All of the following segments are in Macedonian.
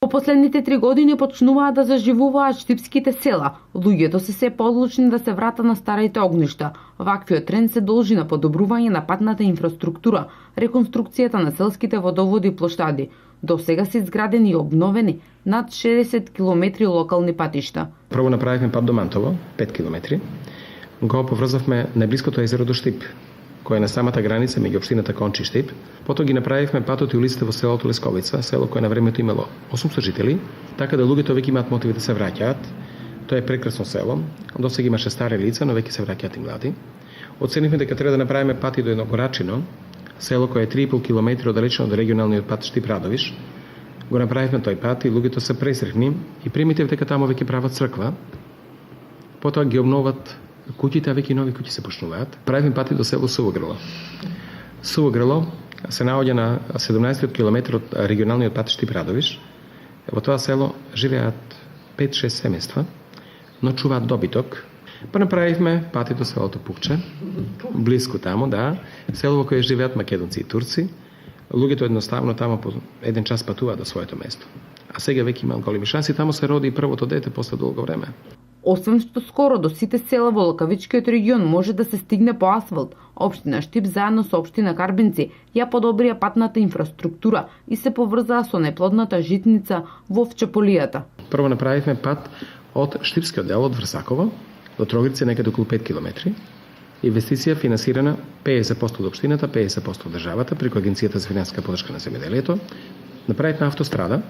По последните 3 години почнуваат да заживуваат штипските села. Луѓето се подлучни да се вратат на старите огништа. Ваквиот тренд се должи на подобрување на патната инфраструктура, реконструкцијата на селските водоводи и плоштади. До сега се изградени и обновени над 60 километри локални патишта. Прво направивме пат до Мантово, 5 километри. Го поврзавме најблиското езеро до Штип, кој е на самата граница меѓу општината Кончи и Штип. Потоа ги направивме патот и улиците во селото Лесковица, село кое на времето имало 800 жители, така да луѓето веќе имаат мотиви да се враќаат. Тоа е прекрасно село. До сега имаше стари лица, но веќе се враќаат и млади. Оценивме дека треба да направиме пати до Едногорачино, село кое е 3,5 километри оддалечено од регионалниот пат Штип-Радовиш. Го направивме тој пат и луѓето се пресрехни и примитив дека таму веќе прават црква. Потоа ги обноват куќите, а веќе нови куќи се почнуваат. Правиме пати до село Сувогрело. Сувогрело се наоѓа на 17 километри од регионалниот пат Штип-Радовиш. Во тоа село живеат 5-6 семејства, но чуваат добиток. Па направивме пати до селото Пукче, близко таму, да, село во кое живеат македонци и турци. Луѓето едноставно таму по 1 час патуваат до своето место. А сега веќе имаат големи шанси, таму се роди и првото дете после долго време. Освен што скоро до сите села во Лакавичкиот регион може да се стигне по асфалт, општина Штип заедно со општина Карбенци ја подобрија патната инфраструктура и се поврзаа со неплодната житница во Вчеполијата. Прво направивме пат од Штипскиот дел од Врсаково до Трогирци, некаде околу 5 километри. Инвестиција финансирана 50% од општината, 50% од државата преку Агенцијата за финансиска поддршка на земјоделието. Направивме автострада,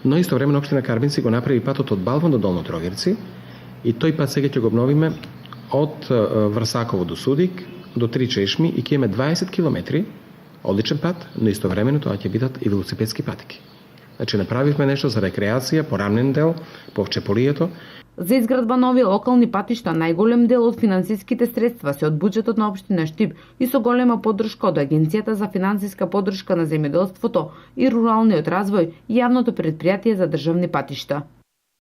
но истовремено општина Карбенци го направи патот од Балван до Долно Трогирци. И тој пат сега ќе го обновиме од Врсаково до Судик, до Три Чешми и ќе имаме 20 километри, одличен пат, но истовремено тоа ќе бидат и велосипедски патики. Значи направивме нешто за рекреација, порамнен дел, по Вчеполијето. За изградба нови локални патишта најголем дел од финансиските средства се од буџетот на општина Штип и со голема поддршка од Агенцијата за финансиска поддршка на земјоделството и руралниот развој и јавното претпријатие за државни патишта.